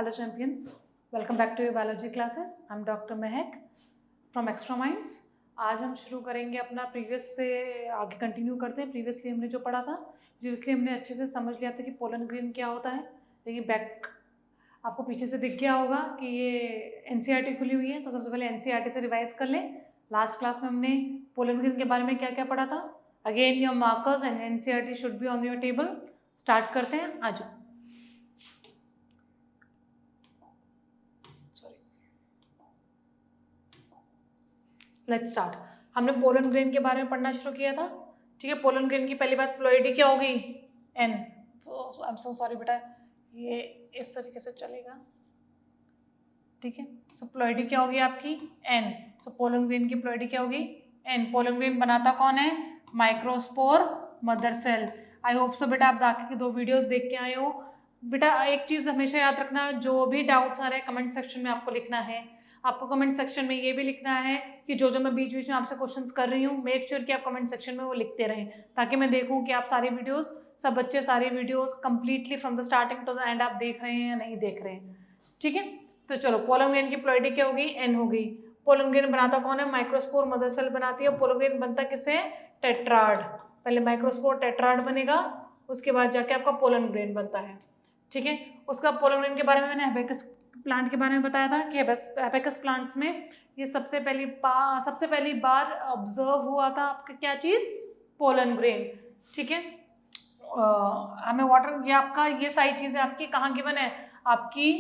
Hello champions, welcome back to your biology classes. I'm Dr. Mehak from Extra Minds. आज हम शुरू करेंगे अपना प्रीवियस से आगे कंटिन्यू करते हैं। प्रीवियसली हमने जो पढ़ा था, प्रीवियसली हमने अच्छे से समझ लिया था कि पोलन ग्रेन क्या होता है। देखिए बैक आपको पीछे से दिख गया होगा कि ये NCERT खुली हुई है, तो सबसे पहले NCERT से रिवाइज कर लें। लास्ट क्लास में हमने पोलन ग्रेन के बारे में क्या क्या पढ़ा था। Again your markers and NCERT should be on your table. Start करते हैं, आ जाओ। Let's start. हमने पोलन ग्रेन के बारे में पढ़ना शुरू किया था। ठीक है, पोलन ग्रेन की पहली बात प्लॉइडी क्या होगी, n. I am so sorry बेटा, ये इस तरीके से चलेगा। ठीक है, सो प्लॉइडी क्या होगी आपकी, एन। सो पोलन ग्रेन की प्लॉइडी क्या होगी, एन। पोलन ग्रेन बनाता कौन है, microspore mother cell. I hope so बेटा आप बाकी की 2 वीडियोस देख के आए हो। बेटा एक चीज हमेशा याद रखना, जो भी डाउट्स आ रहे हैं कमेंट सेक्शन में आपको लिखना है। आपको कमेंट सेक्शन में ये भी लिखना है कि जो मैं बीच बीच में आपसे क्वेश्चंस कर रही हूँ, मेक श्योर कि आप कमेंट सेक्शन में वो लिखते रहें, ताकि मैं देखूँ कि आप सारी वीडियोस, सब बच्चे सारी videos completely from the starting to the end आप देख रहे हैं या नहीं देख रहे हैं। ठीक है, तो चलो पोलन ग्रेन की प्लॉइडी क्या होगी, एन होगी। पोलन ग्रेन बनाता कौन है, माइक्रोस्पोर मदर सेल बनाती है। पोलन ग्रेन बनता किससे, टेट्राड। पहले माइक्रोस्पोर टेट्राड बनेगा, उसके बाद जाके आपका पोलन ग्रेन बनता है। ठीक है, उसका पोलन ग्रेन के बारे में मैंने हेबेकस प्लांट के बारे में बताया था कि हेबेकस प्लांट्स में ये सबसे पहली बार ऑब्जर्व हुआ था आपका क्या चीज़, पोलन ग्रेन। ठीक है, हमें वाटर, ये आपका ये सारी चीज़ें आपकी कहाँ गिवन है, आपकी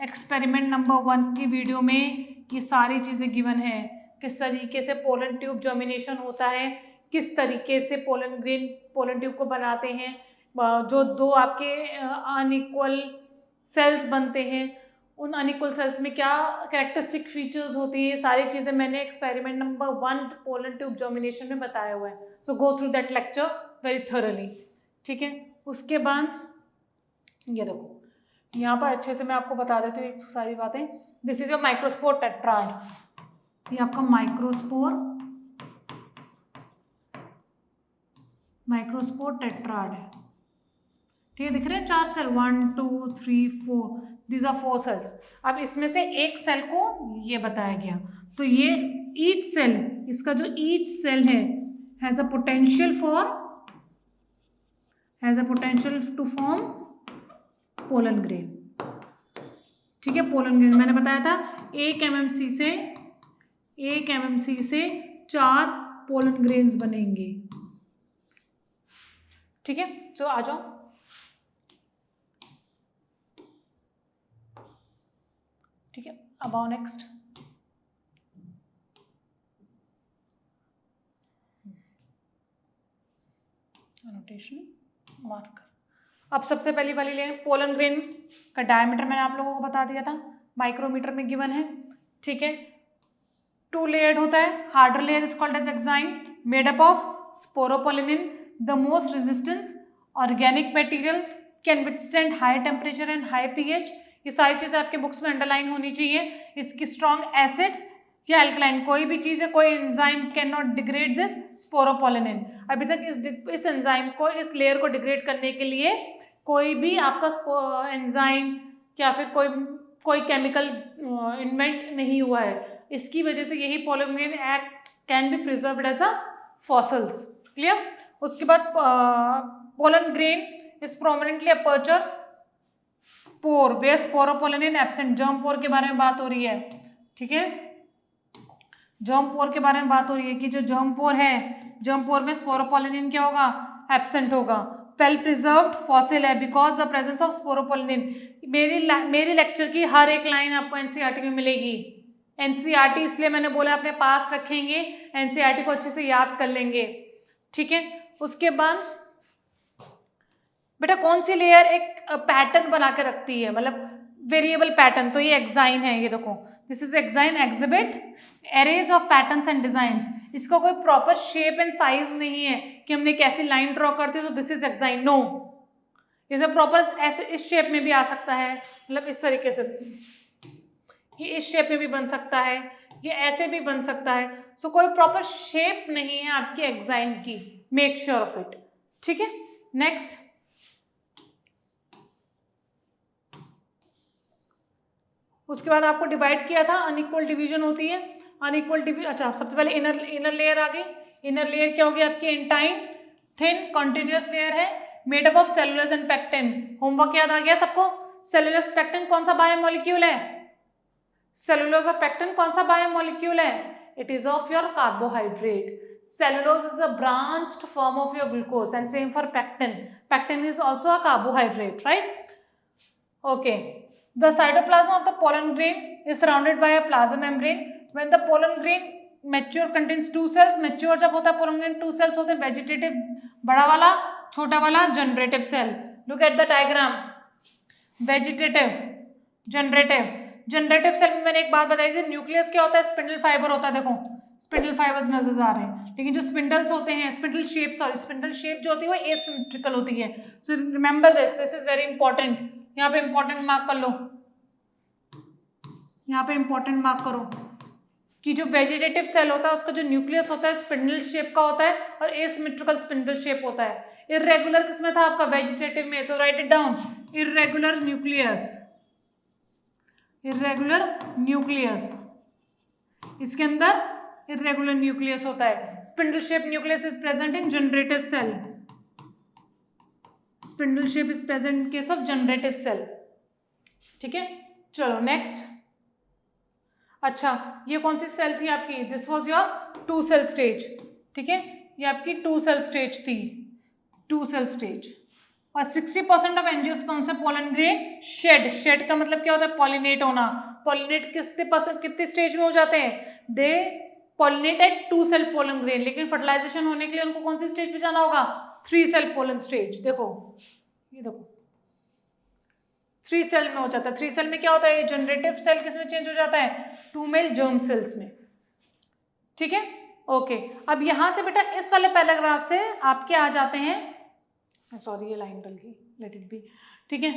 एक्सपेरिमेंट नंबर 1 की वीडियो में ये सारी चीज़ें गिवन है। किस तरीके से पोलन ट्यूब जर्मिनेशन होता है, किस तरीके से पोलन ट्यूब को बनाते हैं, जो 2 आपके अनइक्वल सेल्स बनते हैं, उन अनइक्वल सेल्स में क्या कैरेक्टरिस्टिक फीचर्स होती है, ये सारी चीज़ें मैंने experiment number 1 pollen tube germination में बताया हुआ है। So go through that lecture very thoroughly. ठीक है, उसके बाद ये देखो यहाँ पर अच्छे से मैं आपको बता देती हूँ एक सारी बातें। This is your microspore tetrad. ये आपका माइक्रोस्पोर टेट्राड है। ठीक है, दिख रहे हैं 4 सेल, 1 2 3 4, दीज आर 4 सेल्स। अब इसमें से एक सेल को ये बताया गया, तो ये ईच सेल, इसका जो ईच सेल है has a potential to form pollen grain. ठीक है, पोलन ग्रेन मैंने बताया था 1 mmc से 4 पोलन ग्रेन्स बनेंगे। ठीक है, तो आ जाओ। ठीक है, अब आओ नेक्स्ट। Annotation marker. अब सबसे पहली वाली लें, पोलन ग्रेन का डायमीटर मैंने आप लोगों को बता दिया था, माइक्रोमीटर में गिवन है। ठीक है, 2 लेयर्ड होता है। Harder layer is called as exine, made up of sporopollenin, the most resistance organic material, can withstand high temperature and high pH। ये सारी चीजें आपके बुक्स में अंडरलाइन होनी चाहिए। इसकी स्ट्रॉन्ग एसिड्स या अल्कलाइन, कोई भी चीज है, कोई enzyme can not degrade this sporopollenin. अभी तक इस एंजाइम को, इस लेयर को डिग्रेड करने के लिए कोई भी आपका एंजाइम या फिर कोई केमिकल इन्वेंट नहीं हुआ है। इसकी वजह से यही pollen grain act can be preserved as a fossils. Clear. उसके बाद pollen grain is prominently aperture pore where sporopollenin absent. Germ pore के बारे में बात हो रही है। ठीक है, जर्म पोर के बारे में बात हो रही है कि जो जर्म पोर है, जर्म पोर में स्पोरोपोलिनिन क्या होगा, एब्सेंट होगा। वेल प्रिजर्व्ड फॉसिल है because the presence of sporopollenin. मेरी लेक्चर की हर एक लाइन आपको NCERT में मिलेगी। NCERT इसलिए मैंने बोला अपने पास रखेंगे, NCERT को अच्छे से याद कर लेंगे। ठीक है, उसके बाद बेटा कौन सी लेयर एक पैटर्न बना के रखती है, मतलब वेरिएबल पैटर्न, तो ये एक्साइन है। ये देखो, this is exine exhibit arrays of patterns and designs. इसका कोई प्रॉपर शेप एंड साइज नहीं है कि हमने कैसी लाइन ड्रॉ करते तो दिस इज एक्साइन, नो। इसे प्रॉपर ऐसे इस शेप में भी आ सकता है, मतलब इस तरीके से, ये इस शेप में भी बन सकता है, ये ऐसे भी बन सकता है। सो कोई प्रॉपर शेप नहीं है आपकी एक्साइन की, मेक श्योर ऑफ इट। ठीक है, नेक्स्ट उसके बाद आपको डिवाइड किया था, अनइक्वल डिवीजन होती है, अनइक्वल डिवीजन। अच्छा, सबसे पहले इनर लेयर आ गई। इनर लेयर क्या होगी आपकी? एंटाइन थिन कॉन्टिन्यूस लेयर है, made up of cellulose and pectin. Homework याद आ गया सबको? सेलुलोज पेक्टिन कौन सा बायोमोलिक्यूल है? सेलुलोज और पेक्टिन कौन सा बायोमोलिक्यूल है? It is of your carbohydrate. Cellulose is a branched form of your glucose, and same for pectin. Pectin is also a carbohydrate, right? Okay. The cytoplasm of the pollen grain is surrounded by a plasma membrane. When the pollen grain mature contains two cells. Mature जब होता है pollen grain, two cells होते हैं, vegetative बड़ा वाला, छोटा वाला generative cell. Look at the diagram. Vegetative, generative. Generative cell में मैंने एक बात बताई थी, न्यूक्लियस क्या होता है? स्पिंडल फाइबर होता है। देखो स्पिंडल फाइबर्स नजर आ रहे हैं, लेकिन जो स्पिंडल्स होते हैं, स्पिंडल शेप जो होती है वो एसिमेट्रिकल होती है। So remember this is very important. यहाँ पे इंपॉर्टेंट मार्क कर लो, यहाँ पे इंपॉर्टेंट मार्क करो कि जो वेजिटेटिव सेल होता है उसका जो न्यूक्लियस होता है स्पिंडल शेप का होता है और एसिमेट्रिकल स्पिंडल शेप होता है। इर्रेगुलर किसमें था आपका? वेजिटेटिव में। तो write it down, irregular nucleus, irregular nucleus, इसके अंदर इर्रेगुलर न्यूक्लियस होता है। Spindle shape nucleus is present in generative cell, spindle shape is present in case of generative cell. ठीक है, चलो नेक्स्ट। अच्छा, ये कौन सी सेल थी आपकी? This was your two cell stage. ठीक है, ये आपकी टू सेल स्टेज थी, टू सेल स्टेज। और 60% ऑफ एंजियोस्पर्म से पोलन ग्रेन शेड का मतलब क्या होता है? पॉलिनेट होना। पॉलिनेट कितने स्टेज में हो जाते हैं? They pollinate at two cell pollen grain, लेकिन फर्टिलाइजेशन होने के लिए उनको कौन सी स्टेज पे जाना होगा? 3 सेल पोलन स्टेज। देखो ये देखो 3 सेल में हो जाता है। 3 सेल में क्या होता है? जनरेटिव सेल किस में चेंज हो जाता है? 2 मेल जर्म सेल्स में। ठीक है, ओके। अब यहां से बेटा इस वाले पैराग्राफ से आपके आ जाते हैं, सॉरी ये लाइन डल गई, लेट इट बी। ठीक है,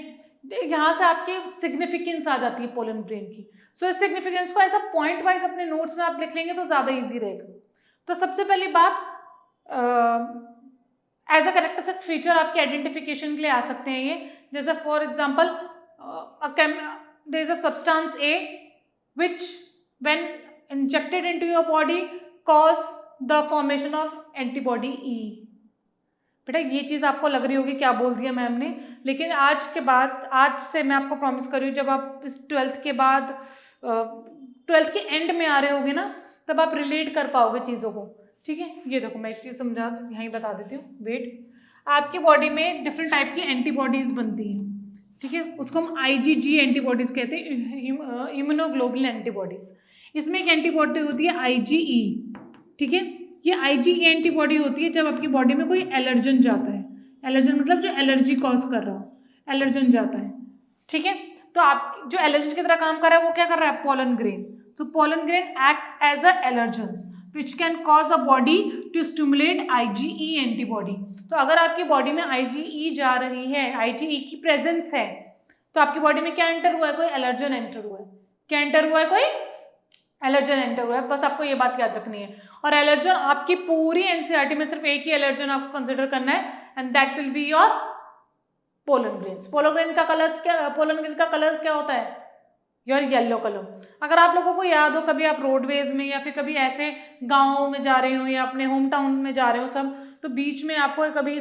यहाँ से आपकी सिग्निफिकेंस आ जाती है पोलन ग्रेन की। सो इस सिग्निफिकेंस को ऐसा पॉइंट वाइज अपने नोट्स में आप लिख लेंगे तो ज़्यादा इजी रहेगा। तो सबसे पहली बात, एज अ कैरेक्टरिस्टिक फीचर आपके आइडेंटिफिकेशन के लिए आ सकते हैं ये। जैसे for example there is a substance A which when injected into your body cause the formation of antibody E. बेटा ये चीज़ आपको लग रही होगी क्या बोल दिया मैम ने, लेकिन आज के बाद, आज से मैं आपको प्रॉमिस कर रही हूँ, जब आप इस 12th के बाद 12th के एंड में आ रहे होगे ना, तब आप रिलेट कर पाओगे चीज़ों को। ठीक है, ये देखो मैं एक चीज़ समझा यहीं बता देती हूँ। वेट, आपकी बॉडी में डिफरेंट टाइप की एंटीबॉडीज़ बनती हैं। ठीक है, उसको हम IgG एंटीबॉडीज़ कहते हैं, इम्यूनोग्लोबुलिन एंटीबॉडीज़। इसमें एक एंटीबॉडी होती है IgE। ठीक है, ये IgE एंटीबॉडी होती है जब आपकी बॉडी में कोई एलर्जन जाता है। एलर्जन मतलब जो एलर्जी कॉज कर रहा हो, एलर्जन जाता है। ठीक है, तो आप जो एलर्जन की तरह काम कर रहा है वो क्या कर रहा है? Pollen grain. तो pollen grain act as a allergens which can cause the body to stimulate IgE antibody. तो अगर आपकी बॉडी में IgE जा रही है, IgE की प्रेजेंस है, तो आपकी बॉडी में क्या एंटर हुआ है? कोई एलर्जन एंटर हुआ है। क्या एंटर हुआ है? कोई एलर्जन एंटर हुआ है। बस आपको ये बात याद रखनी है। और एलर्जन आपकी पूरी NCERT में सिर्फ एक ही एलर्जन आपको कंसिडर करना है, and that will be your pollen grains. Pollen grain का कलर क्या, पोलन ग्रेन का कलर क्या होता है? Your yellow colour. अगर आप लोगों को याद हो, कभी आप रोडवेज में या फिर कभी ऐसे गाँव में जा रहे हो या अपने होम टाउन में जा रहे हो सब, तो बीच में आपको कभी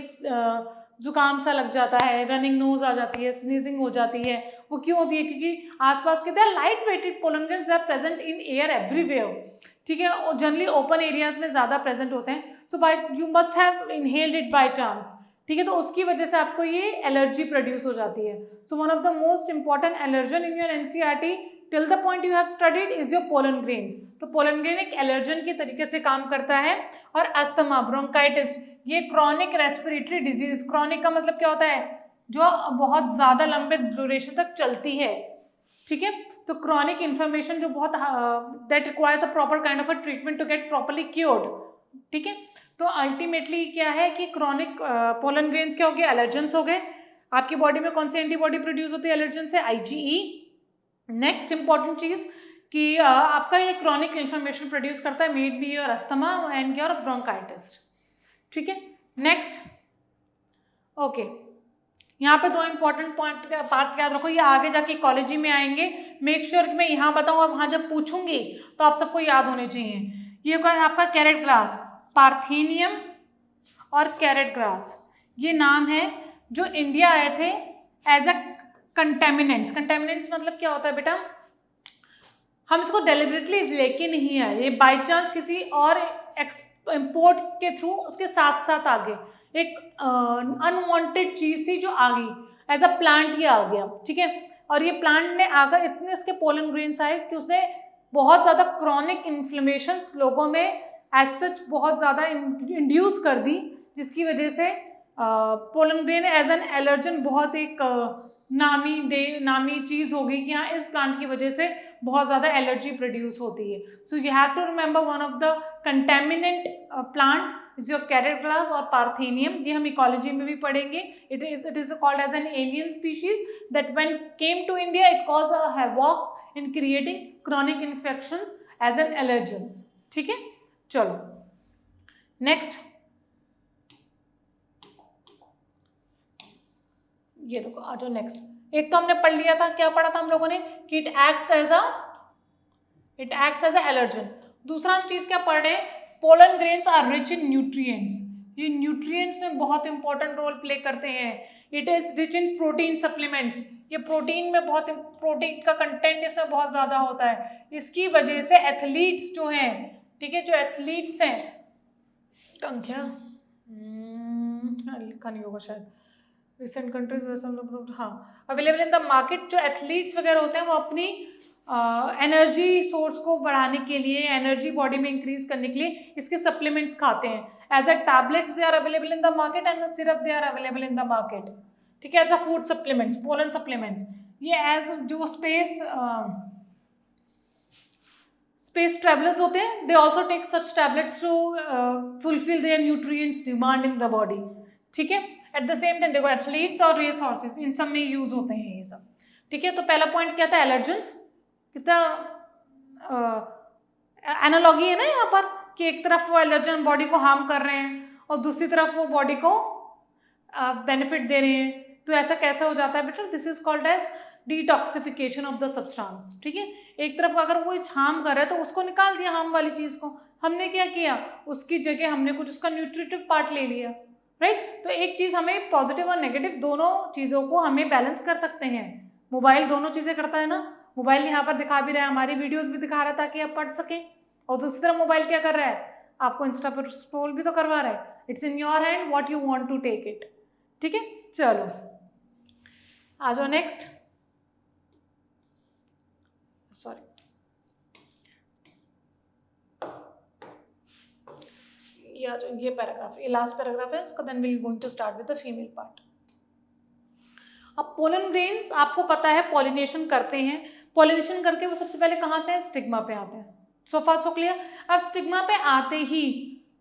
जुकाम सा लग जाता है, रनिंग नोज आ जाती है, स्नीजिंग हो जाती है। वो क्यों होती है? क्योंकि आसपास के light weighted pollen grains are present in air everywhere. ठीक है, और जनरली ओपन एरियाज में ज़्यादा प्रेजेंट होते हैं। So by you must have inhaled it by chance. ठीक है, तो उसकी वजह से आपको ये एलर्जी प्रोड्यूस हो जाती है। So one of the most important allergen in your NCERT till the point you have studied is your pollen grains. तो पोलन ग्रेन एक एलर्जन की तरीके से काम करता है। और अस्थमा, ब्रोंकाइटिस, ये क्रॉनिक रेस्पिरेटरी डिजीज। क्रॉनिक का मतलब क्या होता है? जो बहुत ज़्यादा लंबे ड्यूरेशन तक चलती है। ठीक है, तो क्रॉनिक इन्फ्लेमेशन जो बहुत that requires a proper kind of a treatment to get properly cured. ठीक है, तो अल्टीमेटली क्या है कि क्रॉनिक पोलन ग्रेन्स क्या हो गए? एलर्जेंस हो गए। आपकी बॉडी में कौन सी एंटीबॉडी प्रोड्यूस होती है एलर्जन से? IgE। नेक्स्ट इंपॉर्टेंट चीज कि आपका ये क्रॉनिक इन्फ्लेमेशन प्रोड्यूस करता है, made be your asthma and your bronchitis. ठीक है, नेक्स्ट। ओके, यहाँ पे 2 इंपॉर्टेंट पार्ट याद रखो, ये आगे जाके इकोलॉजी में आएंगे, मेक श्योर कि मैं यहाँ बताऊँ और वहाँ जब पूछूंगी तो आप सबको याद होने चाहिए। ये क्या है आपका कैरेट ग्रास, पार्थेनियम और कैरेट ग्रास, ये नाम है जो इंडिया आए थे एज अ कंटेमिनेंट्स। कंटेमिनेंट्स मतलब क्या होता है बेटा, हम इसको डेलिबरेटली लेके नहीं आए, ये बाई चांस किसी और इम्पोर्ट के थ्रू उसके साथ साथ आ गए, एक अनवांटेड चीज थी जो आ गई एज अ प्लांट, ही आ गया, ठीक है। और ये प्लांट ने आकर इतने इसके पोलन ग्रेन्स आए कि उसने बहुत ज़्यादा क्रॉनिक इन्फ्लेमेशन लोगों में एज सच बहुत ज़्यादा इंड्यूस कर दी, जिसकी वजह से pollen grain as an allergen बहुत एक नामी चीज़ हो गई कि हाँ इस प्लांट की वजह से बहुत ज़्यादा एलर्जी प्रोड्यूस होती है। So you have to remember one of the contaminant plant is your carrot grass और पार्थेनियम। ये हम इकोलॉजी में भी पढ़ेंगे। It is called as an alien species that when came to India it cause a havoc in creating chronic infections as an allergens, ठीक है। चलो next, ये देखो आ जाओ नेक्स्ट। एक तो हमने पढ़ लिया था, क्या पढ़ा था हम लोगों ने कि it acts as a allergen. दूसरा हम चीज क्या पढ़ रहे हैं, pollen grains are rich in nutrients, ये न्यूट्रिएंट्स में बहुत इंपॉर्टेंट रोल प्ले करते हैं। It is rich in protein supplements, ये प्रोटीन में बहुत प्रोटीन का कंटेंट इसमें बहुत ज्यादा होता है। इसकी वजह से एथलीट्स जो हैं, ठीक है, जो एथलीट्स हैं, क्या लिखा नहीं होगा शायद, रिसेंट कंट्रीज वैसे हम लोग, हाँ, अवेलेबल इन द मार्केट, जो एथलीट्स वगैरह होते हैं वो अपनी एनर्जी सोर्स को बढ़ाने के लिए, एनर्जी बॉडी में इंक्रीज करने के लिए इसके सप्लीमेंट्स खाते हैं। As a tablets they are available in the market and syrup they are available in the market, ठीक है, as a food supplements, pollen supplements. ये एज जो स्पेस ट्रेवलर्स होते हैं, they also take such tablets to fulfil their nutrients demand in the body, ठीक है। At the same time देखो athletes और रेस हॉर्सेस, इन सब में यूज होते हैं ये सब, ठीक है। तो पहला पॉइंट क्या था, एलर्जेंस। कितना एनालॉगी है ना यहाँ पर कि एक तरफ वो एलर्जन बॉडी को हार्म कर रहे हैं और दूसरी तरफ वो बॉडी को बेनिफिट दे रहे हैं। तो ऐसा कैसे हो जाता है बेटा, this is called as detoxification of the substance, ठीक है। एक तरफ अगर वो हार्म कर रहा है तो उसको निकाल दिया हार्म वाली चीज को, हमने क्या किया, उसकी जगह हमने कुछ उसका न्यूट्रिटिव पार्ट ले लिया, राइट। तो एक चीज हमें पॉजिटिव और नेगेटिव दोनों चीजों को हमें बैलेंस कर सकते हैं। मोबाइल दोनों चीजें करता है ना, मोबाइल यहाँ पर दिखा भी रहा है, हमारी वीडियोस भी दिखा रहा है ताकि आप पढ़ सकें, और दूसरी तरफ मोबाइल क्या कर रहा है, आपको इंस्टा पर स्क्रॉल भी तो करवा रहा है। It's in your hand what you want to take it, ठीक है। चलो आ जाओ नेक्स्ट, सॉरी ये पैराग्राफ, ये लास्ट पैराग्राफ है इसका, then we will going to start with the female part. अब पोलन ग्रेन्स आपको पता है पॉलिनेशन करते हैं, पॉलिनेशन करके वो सबसे पहले कहाँ आते हैं, स्टिग्मा पे आते हैं। सो फार सो क्लियर। अब स्टिग्मा पे आते ही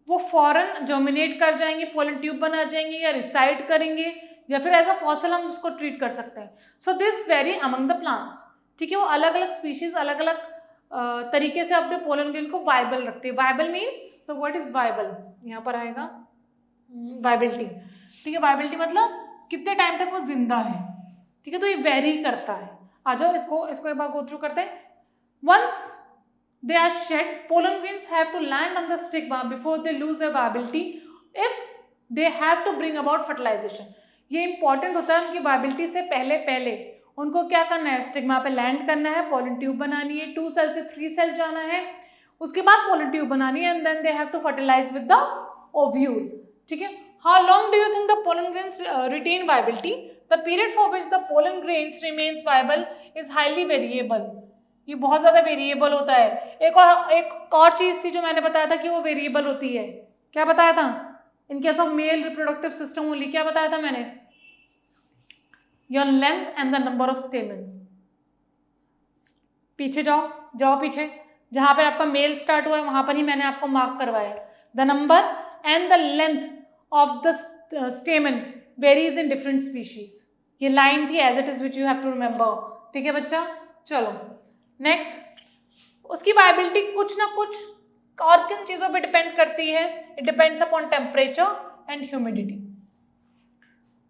वो फॉरन जर्मिनेट कर जाएंगे, पोलन ट्यूब बना जाएंगे, या रिसाइड करेंगे, या फिर एज अ फॉसल हम उसको ट्रीट कर सकते हैं। So this very among the plants, ठीक है। वो अलग अलग स्पीशीज अलग अलग तरीके से अपने पोलन ग्रेन को वाइबल रखते हैं। वाइबल मीन्स, तो व्हाट इज वाइबल, यहाँ पर आएगा वाइबिलिटी, ठीक है। वाइबिलिटी मतलब कितने टाइम तक वो जिंदा है, ठीक है। तो ये वेरी करता है। आ जाओ इसको एक बार गो थ्रू करते हैं। Once they are shed, pollen grains have to land on the stigma before they lose their viability if they have to bring about fertilization. ये इंपॉर्टेंट होता है उनकी वाइबिलिटी से पहले उनको क्या करना है, स्टिग्मा पे लैंड करना है, पोलन ट्यूब बनानी है, 2 सेल से 3 सेल जाना है, उसके बाद पोलन ट्यूब बनानी है, and then they have to fertilize with the ovule, ठीक है। How long do you think the pollen grains retain viability? The period for which the pollen grains remains viable is highly variable. ये बहुत ज़्यादा variable होता है। एक और चीज़ थी जो मैंने बताया था कि वो वेरिएबल होती है, क्या बताया था, इन case of male reproductive system only, क्या बताया था मैंने, your length and the number of stamens. पीछे जाओ पीछे, जहाँ पर आपका मेल स्टार्ट हुआ है वहाँ पर ही मैंने आपको मार्क करवाया, the number and the length of the stamen varies in different species. ये लाइन थी as it is which you have to remember, ठीक है बच्चा। चलो नेक्स्ट, उसकी वाइबिलिटी कुछ ना कुछ और किन चीजों पे डिपेंड करती है, it depends upon temperature and humidity,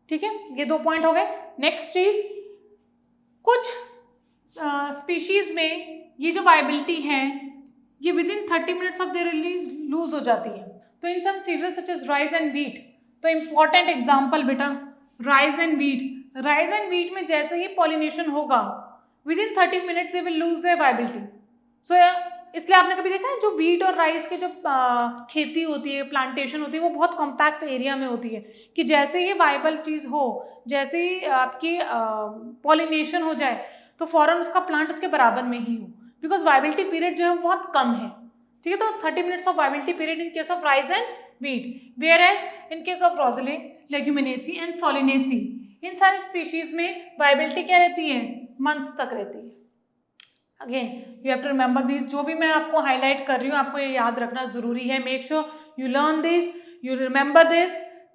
ठीक है। ये 2 पॉइंट हो गए। नेक्स्ट चीज, कुछ स्पीशीज में ये जो वाइबिलिटी है ये within 30 minutes of their release lose हो जाती है। तो in some cereal such as rice and wheat, तो इंपॉर्टेंट एग्जाम्पल बेटा rice and wheat, rice and wheat में जैसे ही पॉलिनेशन होगा within 30 minutes they will lose their viability. So इसलिए आपने कभी देखा है जो व्हीट और राइस के जो खेती होती है, प्लांटेशन होती है, वो बहुत कॉम्पैक्ट एरिया में होती है कि जैसे ही वाइबल चीज़ हो, जैसे ही आपकी पॉलिनेशन हो जाए तो फौरन उसका प्लांट उसके बराबर में ही हो, बिकॉज वाइबिलिटी पीरियड जो है वो बहुत कम है। ठीक है, तो 30 minutes of viability period in case of rice and wheat, whereas in case of Rosaceae, Leguminosae and Solanaceae, इन सारे स्पीशीज में वाइबिलिटी क्या रहती है, मंथ्स तक रहती है। Again you have to remember this, जो भी मैं आपको हाईलाइट कर रही हूँ आपको ये याद रखना जरूरी है। Make sure you learn this, you remember this.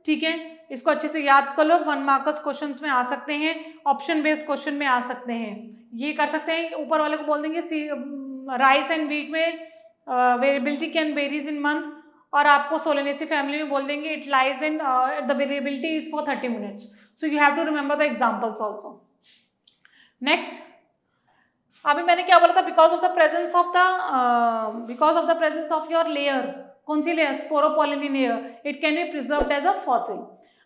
ठीक है, इसको अच्छे से याद कर लो। 1 मार्कर्स क्वेश्चंस में आ सकते हैं, ऑप्शन बेस्ड क्वेश्चन में आ सकते हैं। ये कर सकते हैं, ऊपर वाले को बोल देंगे राइस एंड व्हीट में variability can varies in month, और आपको सोलेनेसी फैमिली में बोल देंगे it lies in the variability is for 30 minutes. So you have to remember the examples also. Next, अभी मैंने क्या बोला था, because of the presence of your layer, कौन सी layer, sporopollenin layer, it can be preserved as a fossil.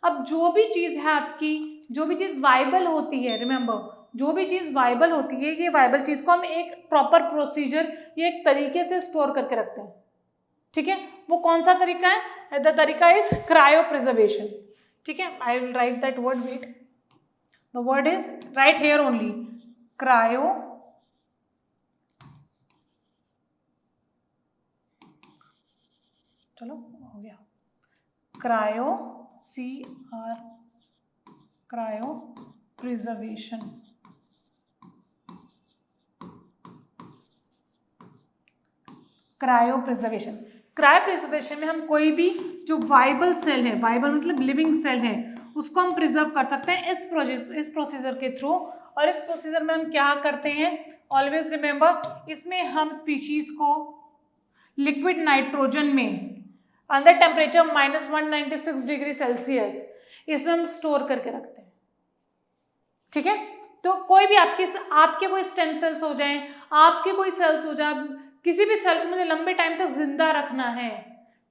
अब जो भी चीज़ है आपकी, जो भी चीज़ वाइबल होती है, रिमेंबर जो भी चीज़ वाइबल होती है, ये वाइबल चीज़ को हम एक प्रॉपर प्रोसीजर, ये एक तरीके से स्टोर करके रखते हैं। ठीक है, वो कौन सा तरीका है, द तरीका इज क्रायो प्रिजर्वेशन। ठीक है, I will write that word, wait, the word is right here only, cryo चलो हो गया, cryo cryo preservation. Cryo preservation में हम कोई भी जो वाइबल सेल है, वाइबल मतलब लिविंग सेल है, उसको हम प्रिजर्व कर सकते हैं इस प्रोसीजर के थ्रू। और इस प्रोसीजर में हम क्या करते हैं, ऑलवेज रिमेंबर, इसमें हम स्पीशीज को लिक्विड नाइट्रोजन में अंडर टेम्परेचर -196 डिग्री सेल्सियस इसमें हम स्टोर करके रखते हैं। ठीक है, तो कोई भी आपके कोई स्टेम सेल्स हो जाएं, आपके कोई सेल्स हो जाए, किसी भी सेल को मुझे लंबे टाइम तक जिंदा रखना है,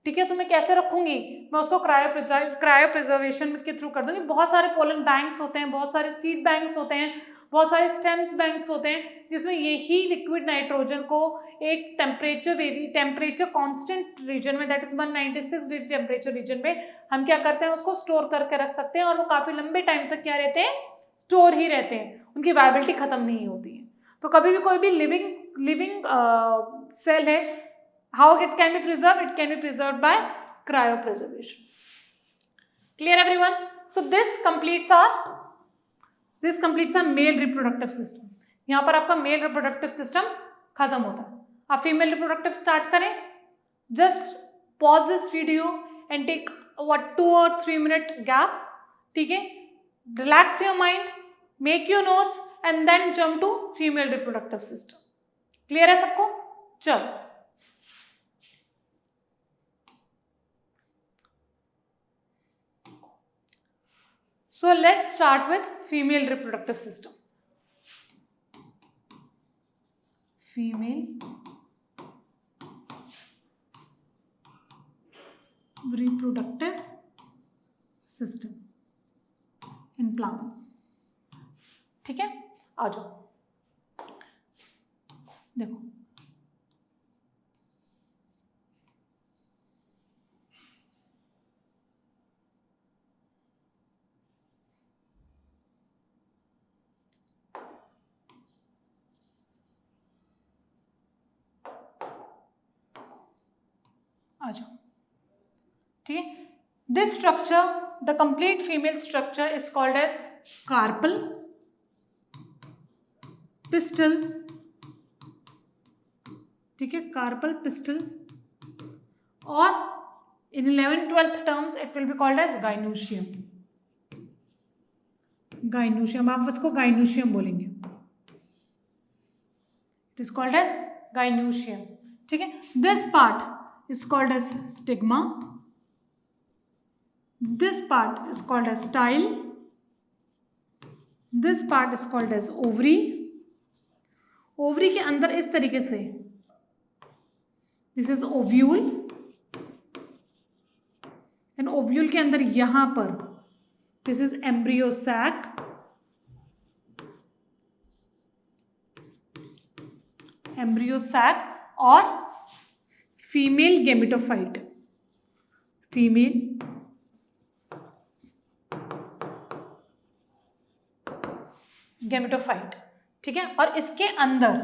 ठीक है, तो मैं कैसे रखूंगी, मैं उसको क्रायो प्रिजर्वेशन के थ्रू कर दूंगी। बहुत सारे पोलन बैंक्स होते हैं, बहुत सारे सीड बैंक्स होते हैं, बहुत सारे स्टेम्स बैंक्स होते हैं, जिसमें यही लिक्विड नाइट्रोजन को एक टेम्परेचर कांस्टेंट रीजन में, that is 196 degree temperature region में हम क्या करते हैं, उसको स्टोर करके रख सकते हैं, और वो काफी लंबे टाइम तक क्या रहते हैं, स्टोर ही रहते हैं, उनकी वायबिलिटी खत्म नहीं होती है। तो कभी भी कोई भी लिविंग सेल है, how it can be preserve, it can be preserve by cryo preservation. Clear everyone? So this completes our male reproductive system. यहाँ पर आपका मेल रिप्रोडक्टिव सिस्टम खत्म होता है। आप फीमेल रिप्रोडक्टिव स्टार्ट करें, just pause this video and take 2 or 3 minute gap. ठीक है, relax your mind, make your notes and then jump to female reproductive system. Clear है सबको? चलो, so let's start with female reproductive system. Female reproductive system in plants. ठीक है, आ जाओ, देखो आ जाओ, ठीक है। This structure, the complete female structure is called as carpel, pistil, ठीक है, कार्पल, पिस्टल, और in 11th-12th terms it will be called as gynoecium. Gynoecium, आप इसको गाइनोशियम बोलेंगे, it is called as gynoecium. ठीक है, this part is called as stigma, this part is called as style, this part is called as ovary, ovary के अंदर इस तरीके से, this is ovule, and ovule के अंदर यहां पर this is embryo sac, embryo sac और फीमेल गेमेटोफाइट, फीमेल गेमेटोफाइट, ठीक है। और इसके अंदर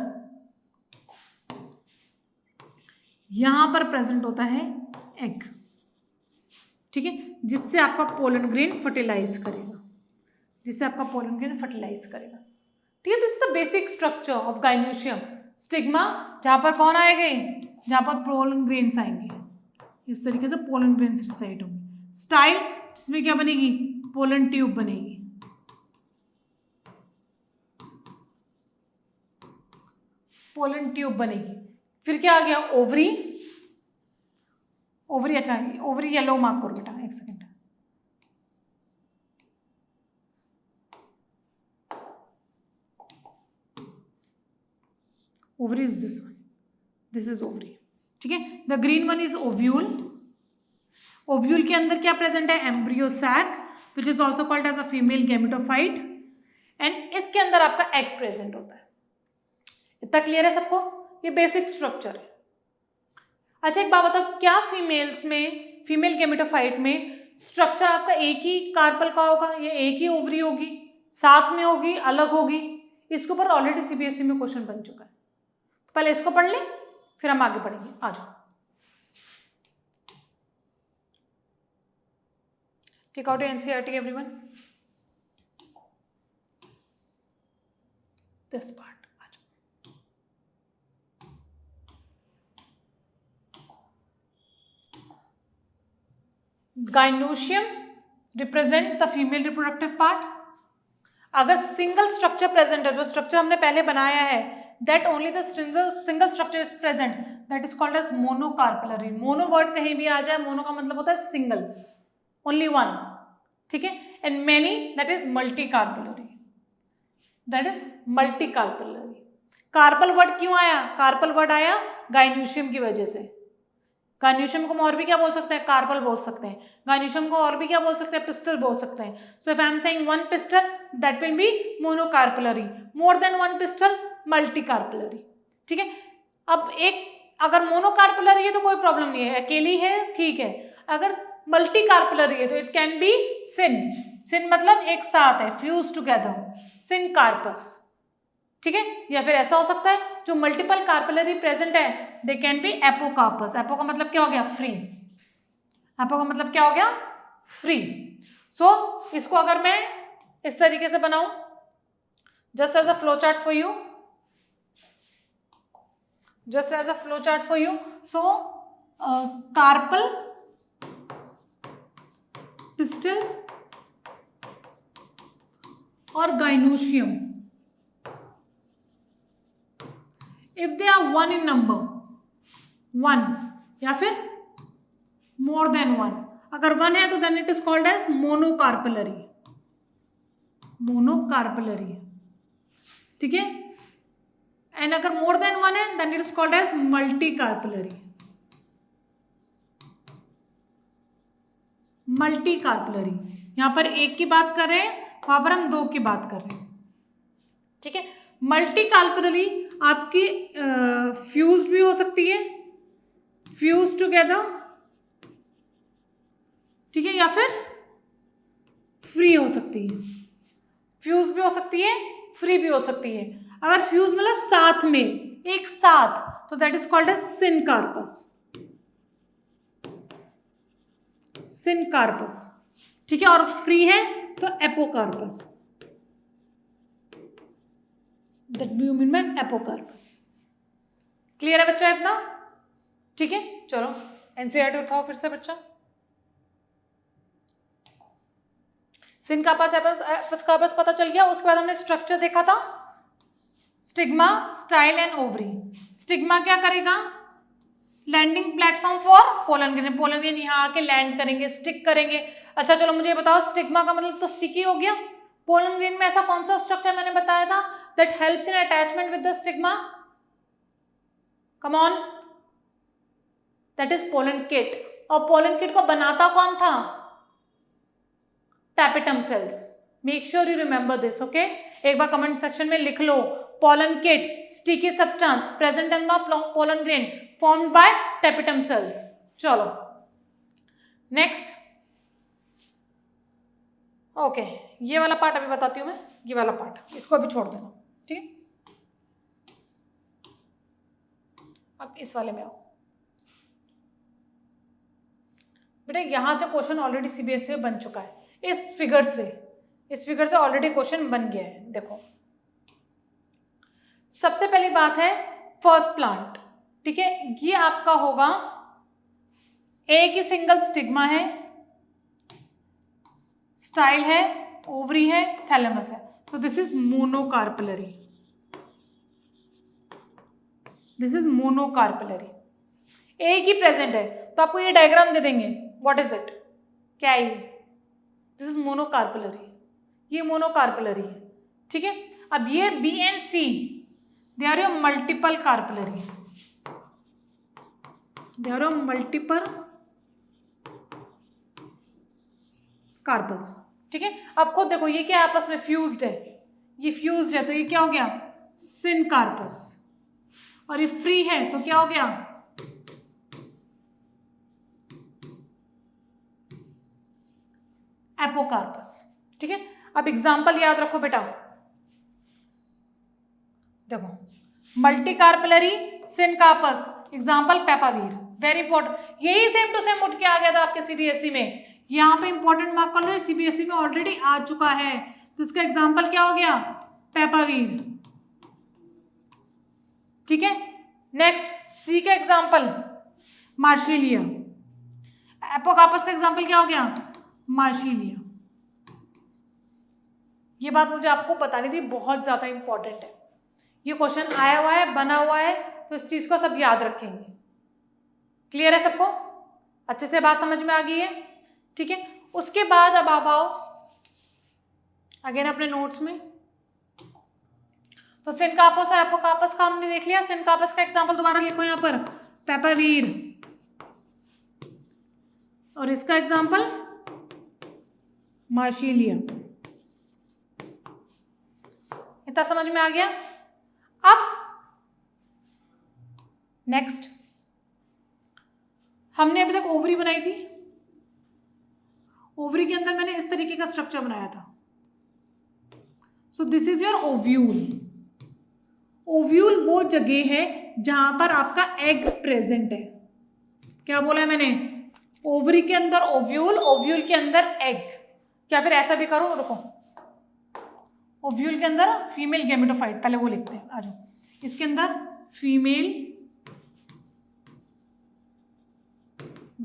यहां पर प्रेजेंट होता है एग, ठीक है, जिससे आपका पोलन ग्रेन फर्टिलाइज करेगा, जिससे आपका पोलन ग्रेन फर्टिलाइज करेगा, ठीक है। This is the basic structure of gynoecium. Stigma जहां पर कौन आएंगे, जहां पर पोलन ग्रेन्स आएंगे, इस तरीके से पोलन ग्रेन्स रिसाइड होंगे। स्टाइल जिसमें क्या बनेगी, पोलन ट्यूब बनेगी, पोलन ट्यूब बनेगी। फिर क्या आ गया, ओवरी, ओवरी, अच्छा ओवरी येलो मार्क करो बेटा, एक second, ovary is this one, this is ovary, ठीक है। The green one is ovule, ovule के अंदर क्या प्रेजेंट है, embryo sac which is also called as a female gametophyte, and इसके अंदर आपका एग प्रेजेंट होता है। इतना क्लियर है सबको, ये बेसिक स्ट्रक्चर है। अच्छा एक बात बताओ, क्या फीमेल्स में, फीमेल गेमेटोफाइट में स्ट्रक्चर आपका एक ही कार्पल का होगा, या एक ही ओवरी होगी, साथ में होगी, अलग होगी? इसके ऊपर ऑलरेडी सीबीएसई में क्वेश्चन बन चुका है, तो पहले इसको पढ़ लें फिर हम आगे पढ़ेंगे। आ जाओ, take out NCERT everyone, this part. Gynoecium represents the female reproductive part. अगर सिंगल स्ट्रक्चर प्रेजेंट है, जो स्ट्रक्चर हमने पहले बनाया है, that only the single structure is present, that is called as monocarpellary. Mono word कहीं भी आ जाए, मोनो का मतलब होता है सिंगल, ओनली वन, ठीक है। And many that is multicarpellary, that is multicarpellary. Carpel word क्यों आया, कार्पल वर्ड आया गाइनोशियम की वजह से। गाइनोशियम को हम और भी क्या बोल सकते हैं, कार्पल बोल सकते हैं। गाइनोशियम को और भी क्या बोल सकते हैं, पिस्टल बोल सकते हैं। So if I am saying one pistil, that will be monocarpellary, more than one pistil multicarpellary, ठीक है। अब एक अगर मोनोकार्पलरी है तो कोई प्रॉब्लम नहीं है, अकेली है ठीक है। अगर मल्टीकार्पलरी है तो इट कैन बी सिन, सिन मतलब एक साथ है, फ्यूज टुगेदर, सिन कार्पस, ठीक है। या फिर ऐसा हो सकता है जो मल्टीपल कार्पलरी प्रेजेंट है, they can be apocarpous. Apo का मतलब क्या हो गया, फ्री, एपो का मतलब क्या हो गया, फ्री। सो इसको अगर मैं इस तरीके से बनाऊं, just as a flow chart for you, just as a flow chart for you. So carpal, pistil और gynoecium, if they are one in number, one या फिर more than one, अगर one है तो then it is called as monocarpellary, monocarpellary, ठीक है। And अगर more than one है then it is called as multicarpellary, multicarpellary. यहां पर एक की बात कर रहे हैं, वहां पर हम दो की बात कर रहे हैं, ठीक है। मल्टीकार्पलरी आपकी फ्यूज्ड भी हो सकती है, फ्यूज टुगेदर, ठीक है, या फिर फ्री हो सकती है, फ्यूज भी हो सकती है, फ्री भी हो सकती है। अगर फ्यूज मतलब साथ में, एक साथ, तो that is called as syncarpous, syncarpous, ठीक है। और फ्री है तो apocarpous, that you mean by apocarpous. Clear है बच्चा अपना, ठीक है। चलो एनसीईआरटी उठाओ फिर से बच्चा। सिनकार्पस, एपोकार्पस पता चल गया। उसके बाद हमने स्ट्रक्चर देखा था, stigma, style and ovary. Stigma क्या करेगा, landing platform for pollen grain, pollen grain यहाँ आके लैंड करेंगे, स्टिक करेंगे। अच्छा चलो मुझे बताओ, स्टिग्मा का मतलब तो स्टिकी हो गया। पोलन ग्रेन में ऐसा कौन सा स्ट्रक्चर मैंने बताया था, that helps in attachment with the stigma? Come on. That is pollen kit. और pollen kit को बनाता कौन था? Tapetum cells. Make sure you remember this, okay? एक बार comment section में लिख लो. Pollen kit, sticky substance present in the pollen grain formed by tapetum cells. चलो. Next. Okay. ये वाला पार्ट अभी बताती हूँ मैं. ये वाला पार्ट. इसको अभी छोड़ देना. ठीक है? अब इस वाले में आओ. बेटा यहाँ से क्वेश्चन ऑलरेडी सीबीएसई में बन चुका है. इस फिगर से ऑलरेडी क्वेश्चन बन गया है. देखो, सबसे पहली बात है फर्स्ट प्लांट. ठीक है, ये आपका होगा, एक ही सिंगल स्टिग्मा है, स्टाइल है, ओवरी है, थैलेमस है. तो this is monocarpellary. This is monocarpellary. एक ही प्रेजेंट है. तो आपको ये डायग्राम दे देंगे. What is it? क्या है ये? This is monocarpellary. ये मोनोकार्पलरी है. ठीक है. अब ये B and C, they are your multiple carpellary. They are your multiple carpels. ठीक है. अब खुद देखो, ये क्या आपस में फ्यूज्ड है. ये फ्यूज्ड है तो ये क्या हो गया? सिनकार्पस. और ये फ्री है तो क्या हो गया? एपोकार्पस. ठीक है. अब एग्जाम्पल याद रखो बेटा. देखो, multicarpellary, syncarpous, example Papaver. Very important. यही सेम टू सेम उठ के आ गया था आपके सीबीएसई में. यहाँ पे इंपॉर्टेंट मार्क कर लो, सीबीएसई में ऑलरेडी आ चुका है. तो इसका एग्जाम्पल क्या हो गया? पेपावीर. ठीक है. नेक्स्ट, सी का एग्जाम्पल मार्शिलिया. एपोकार्पस का एग्जाम्पल क्या हो गया? मार्शिलिया. ये बात मुझे आपको बतानी थी, बहुत ज्यादा इंपॉर्टेंट है. ये क्वेश्चन आया हुआ है, बना हुआ है, तो इस चीज को सब याद रखेंगे. क्लियर है सबको? अच्छे से बात समझ में आ गई है? ठीक है. उसके बाद अब आप आओ अगेन अपने नोट्स में. तो सिनकार्पस और एपोकार्पस का हमने देख लिया. सिनकार्पस का एग्जांपल दोबारा लिखो यहाँ पर, पेपावीर. और इसका एग्जांपल मार्शिलिया. इतना समझ में आ गया? अब नेक्स्ट, हमने अभी तक ओवरी बनाई थी. ओवरी के अंदर मैंने इस तरीके का स्ट्रक्चर बनाया था. So this is your ovule. Ovule वो जगह है जहां पर आपका एग प्रेजेंट है. क्या बोला है मैंने? ओवरी के अंदर ओव्यूल, ओव्यूल के अंदर एग. क्या फिर ऐसा भी करो? रुको, ओव्यूल के अंदर फीमेल गैमेटोफाइट, पहले वो लिखते हैं. आ जाओ. इसके अंदर फीमेल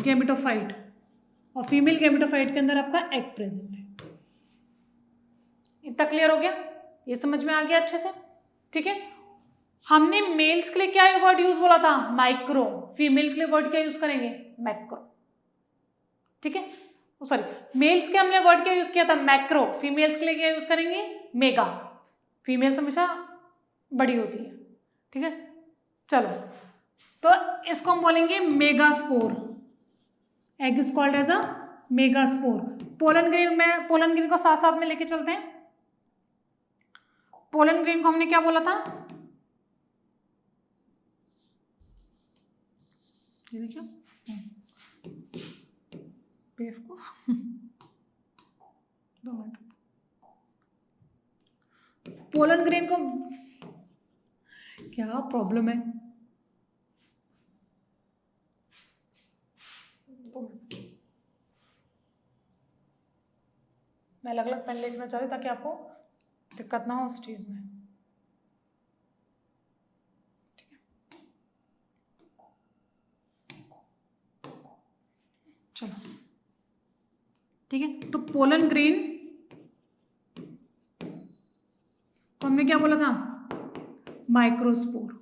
गैमेटोफाइट और फीमेल गैमेटोफाइट के अंदर आपका एग प्रेजेंट है. इतना क्लियर हो गया? ये समझ में आ गया अच्छे से? ठीक है. हमने मेल्स के लिए क्या वर्ड यूज बोला था? माइक्रो. फीमेल के लिए वर्ड क्या यूज करेंगे? मैक्रो. ठीक है. सॉरी, मेल्स के हमने वर्ड क्या यूज किया था? मैक्रो. फीमेल्स के लिए क्या यूज करेंगे? मेगा. फीमेल्स हमेशा बड़ी होती है. ठीक है. चलो, तो इसको हम बोलेंगे megaspore. Egg is called as a megaspore. Pollen grain में, पोलन ग्रेन को साथ साथ में लेके चलते हैं. पोलन ग्रेन को हमने क्या बोला था? ये देखियो पेफ को 2 मिनट. पोलन ग्रेन को क्या प्रॉब्लम है? मैं अलग अलग पेन लिखना चाहती हूँ ताकि आपको दिक्कत ना हो उस चीज में. ठीक है. चलो, ठीक है. तो पोलन ग्रेन तो हमने क्या बोला था? माइक्रोस्पोर.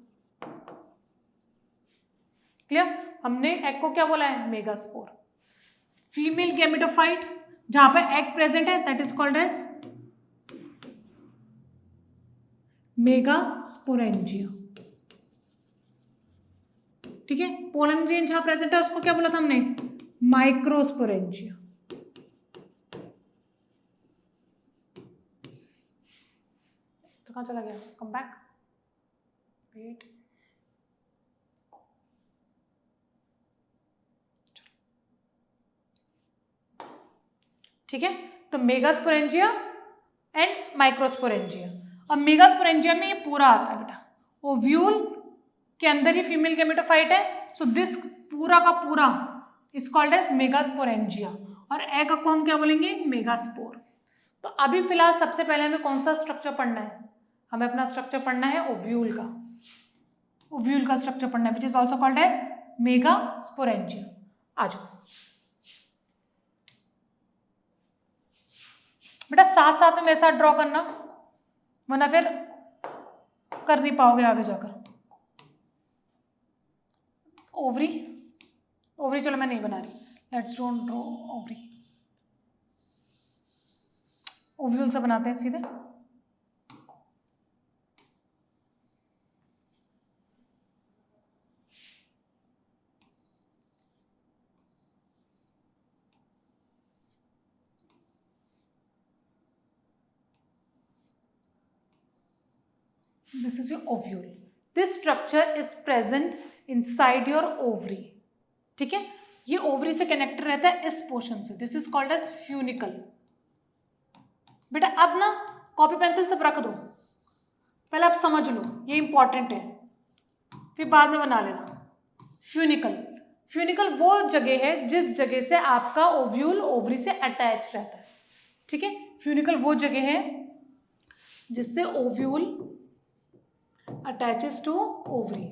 क्लियर? हमने एग को क्या बोला है? मेगास्पोर. फीमेल गैमेटोफाइट जहां पे एग प्रेजेंट है, that is called as megasporangia. ठीक है, पोलन ग्रेन जहां प्रेजेंट है उसको क्या बोला था हमने, माइक्रोस्पोरेंजिया। तो कहां चला गया, कम बैक, वेट, ठीक है। तो मेगास्पोरेंजिया एंड माइक्रोस्पोरेंजिया। अब मेगास्पोरेंजिया में ये पूरा आता है बेटा, ओव्यूल के अंदर ही फीमेल गैमेटोफाइट है, सो दिस पूरा का पूरा इज कॉल्ड एज मेगास्पोरेंजिया, और एग को हम क्या बोलेंगे, मेगास्पोर। तो अभी फिलहाल सबसे पहले हमें कौन सा स्ट्रक्चर पढ़ना है, हमें अपना स्ट्रक्चर पढ़ना है ओव्यूल का, ओव्यूल का स्ट्रक्चर पढ़ना है which is also called as megasporangia. आ जाओ बेटा, साथ साथ में मेरे साथ ड्रॉ करना, वरना फिर कर नहीं पाओगे आगे जाकर। ओवरी, ओवरी चलो मैं नहीं बना रही, let's don't draw ovary, ovule से बनाते हैं सीधे। This is your ovule. This structure is present inside your ovary. ठीक है, ये ओवरी से कनेक्टेड रहता है इस पोर्शन से, this is called as funicle. बेटा अब ना कॉपी पेंसिल सब रख दो, पहले आप समझ लो, ये इंपॉर्टेंट है, फिर बाद में बना लेना। फ्यूनिकल, फ्यूनिकल वो जगह है जिस जगह से आपका ओव्यूल ओवरी से अटैच रहता है। ठीक है, फ्यूनिकल वो जगह है जिससे ओव्यूल अटैचेस टू ओवरी।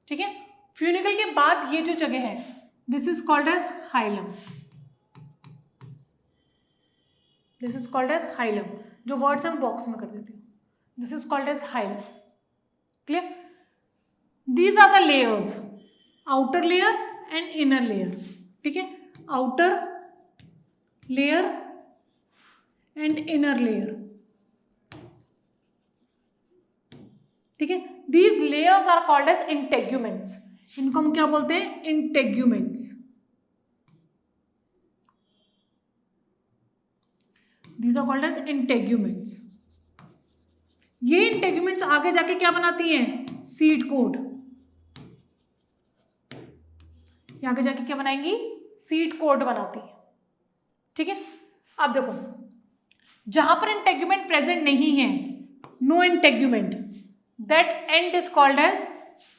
ठीक है, फ्यूनिकल के बाद ये जो जगह है this is called as hilum, this is called as hilum, जो वर्ड्स हम बॉक्स में कर देती हूँ, this is called as hilum. Clear, these are the layers, outer layer and inner layer. ठीक है, outer layer and inner layer. ठीक है, these layers are called as integuments, इनको हम क्या बोलते हैं, integuments. These are called as integuments. ये इंटेग्यूमेंट्स आगे जाके क्या बनाती हैं, सीड कोड। आगे जाके क्या बनाएंगी, सीड कोड बनाती है। ठीक है, अब देखो जहां पर इंटेग्यूमेंट प्रेजेंट नहीं है, no integument, that end is called as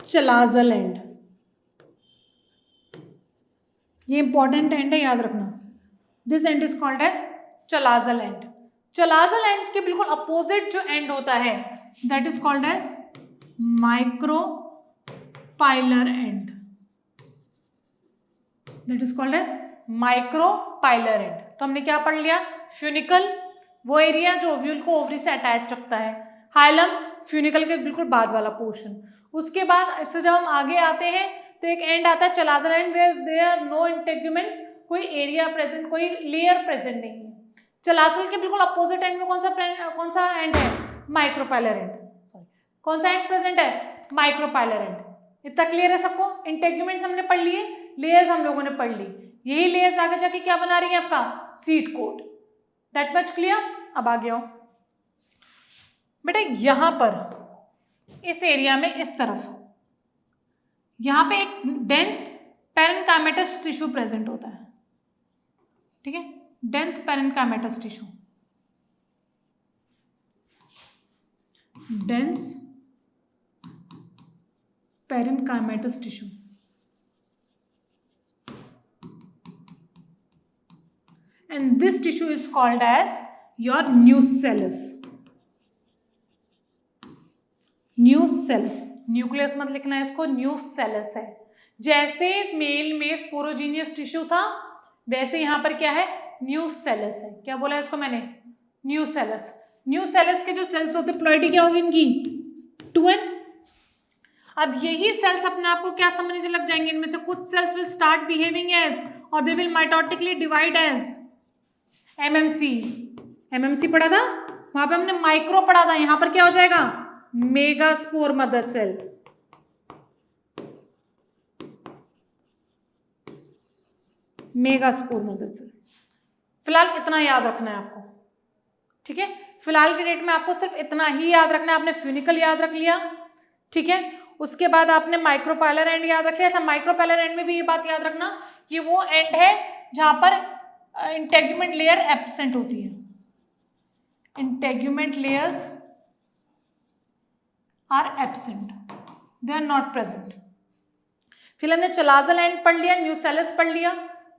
chalazal end. ये इंपॉर्टेंट एंड है, याद रखना, this end is called as chalazal end. Chalazal end के बिल्कुल अपोजिट जो एंड होता है that is called as micropylar end, that is called as micropylar end. तो हमने क्या पढ़ लिया, फ्यूनिकल वो एरिया जो ओव्यूल को ओवरी से अटैच रखता है, हाइलम फ्यूनिकल के बिल्कुल बाद वाला पोर्शन। उसके बाद इससे जब हम आगे आते हैं तो एक एंड आता है chalazal end, where there are no integuments, कोई एरिया प्रेजेंट, कोई लेयर प्रेजेंट नहीं है। चलाजल के बिल्कुल अपोजिट एंड में कौन सा एंड है, माइक्रोपाइलर एंड, सॉरी कौन सा एंड प्रेजेंट है, माइक्रोपाइलर एंड। इतना क्लियर है सबको, इंटेग्यूमेंट्स हमने पढ़ लिए, लेयर्स हम लोगों ने पढ़ ली, यही लेयर्स आगे जाके क्या बना रही है आपका, seed code. That much clear. अब आ गया बेटा, यहां पर इस एरिया में इस तरफ यहां पे एक डेंस पैरेन्काइमेटस टिश्यू प्रेजेंट होता है। ठीक है, dense parenchymatous tissue, dense parenchymatous tissue. And this tissue is called as your nucellus. Nucellus, nucleus मत लिखना है इसको, न्यूसेलस है। जैसे मेल में स्पोरोजीनियस टिश्यू था वैसे यहाँ पर क्या है, न्यूसेलस है। क्या बोला इसको मैंने, न्यूसेलस। न्यूसेलस के जो सेल्स होते हैं प्लॉइडी क्या होगी इनकी, 2n। अब यही सेल्स अपने आप को क्या समझने लग जाएंगे, इनमें से कुछ cells will start behaving as और they will mitotically divide as MMC, MMC पढ़ा था, वहां पे हमने माइक्रो पढ़ा था, यहां पर क्या हो जाएगा megaspore mother cell. Megaspore mother cell. फिलहाल इतना याद रखना है आपको, ठीक है। फिलहाल की डेट में आपको सिर्फ इतना ही याद रखना है। आपने फ्यूनिकल याद रख लिया, ठीक है। उसके बाद आपने माइक्रोपैलर एंड याद रख लिया। अच्छा, माइक्रोपैलर एंड में भी ये बात याद रखना कि वो एंड है जहां पर इंटेगुमेंट लेयर एब्सेंट होती है। Integument layers are absent, they are not present. फिर हमने चलाजल एंड पढ़ लिया, न्यूसेलस पढ़ लिया,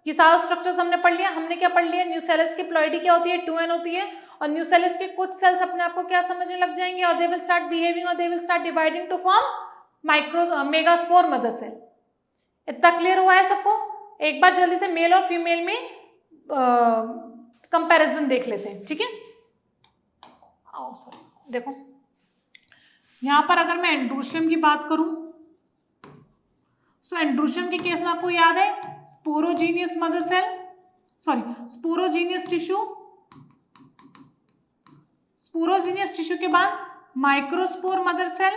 ये सारा स्ट्रक्चर्स हमने पढ़ लिया। हमने क्या पढ़ लिया, न्यूसेलस की प्लॉइडी क्या होती है 2n होती है, और न्यूसेलस के कुछ सेल्स अपने आप को क्या समझने लग जाएंगे, और दे विल स्टार्ट बिहेविंग और they will start dividing to form megaspore mother cell. इतना क्लियर हुआ है सबको? एक बार जल्दी से मेल और फीमेल में कंपैरिजन देख लेते हैं, ठीक है। सॉरी, देखो यहां पर अगर मैं एंड्रोशियम की बात करूं, सो एंड्रोशियम के केस में आपको याद है sporogenous mother cell, sorry sporogenous tissue, sporogenous tissue के बाद माइक्रोस्पोर मदर सेल,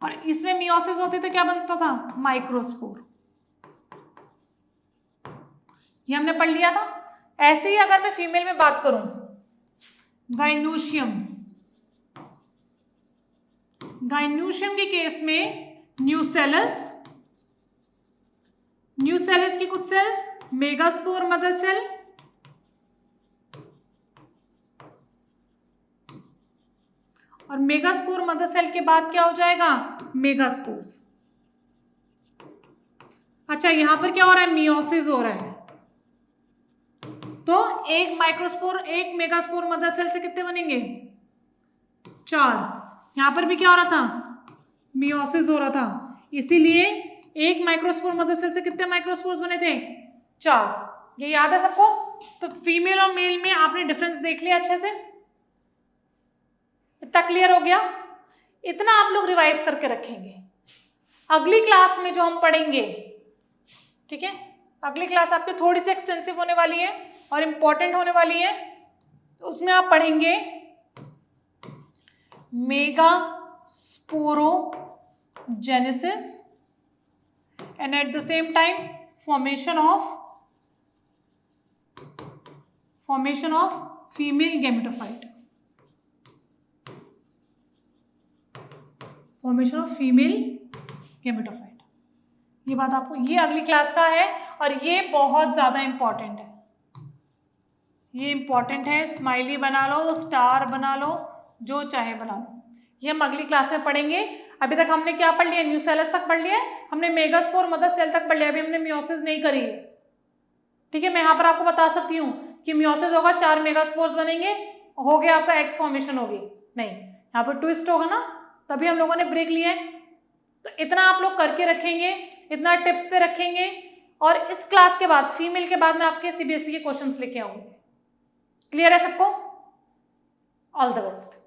और इसमें मियोसिस होती तो क्या बनता था माइक्रोस्पोर। ये हमने पढ़ लिया था। ऐसे ही अगर मैं फीमेल में बात करूं, गाइनोशियम, गाइनोशियम के केस में न्यूसेलस, न्यूसेलस की कुछ सेल्स मेगास्पोर मदर सेल, और मेगास्पोर मदर सेल के बाद क्या हो जाएगा मेगास्पोर्स। अच्छा, यहां पर क्या हो रहा है मियोसिस हो रहा है, तो एक माइक्रोस्पोर एक मेगास्पोर मदर सेल से कितने बनेंगे 4। यहां पर भी क्या हो रहा था मियोसिस हो रहा था, इसीलिए एक माइक्रोस्पोर मदर सेल से कितने माइक्रोस्पोर्स बने थे 4। ये याद है सबको? तो फीमेल और मेल में आपने डिफरेंस देख लिया अच्छे से, इतना क्लियर हो गया। इतना आप लोग रिवाइज करके रखेंगे। अगली क्लास में जो हम पढ़ेंगे, ठीक है, अगली क्लास आपकी थोड़ी सी एक्सटेंसिव होने वाली है और इम्पोर्टेंट होने वाली है, तो उसमें आप पढ़ेंगे megasporogenesis and eight the same time formation of female gametophyte, formation of female gametophyte. ये बात आपको, ये अगली क्लास का है और ये बहुत ज़्यादा इम्पॉर्टेंट है। ये इम्पॉर्टेंट है, स्माइली बना लो, स्टार बना लो, जो चाहे बना लो। ये हम अगली क्लास में पढ़ेंगे। अभी तक हमने क्या पढ़ लिया, न्यूसेलस तक पढ़ लिया, हमने मेगास्पोर मदर सेल तक पढ़ लिया, अभी हमने मियोसिस नहीं करी है, ठीक है। मैं यहाँ पर आपको बता सकती हूँ कि मियोसिस होगा 4 मेगास्पोर्स बनेंगे, हो गया आपका एग फॉर्मेशन होगी, नहीं यहाँ पर ट्विस्ट होगा ना, तभी हम लोगों ने ब्रेक लिया है। तो इतना आप लोग करके रखेंगे, इतना टिप्स पे रखेंगे, और इस क्लास के बाद फीमेल के बाद में आपके CBSE के क्वेश्चंस लेके आऊंगी। क्लियर है सबको? All the best.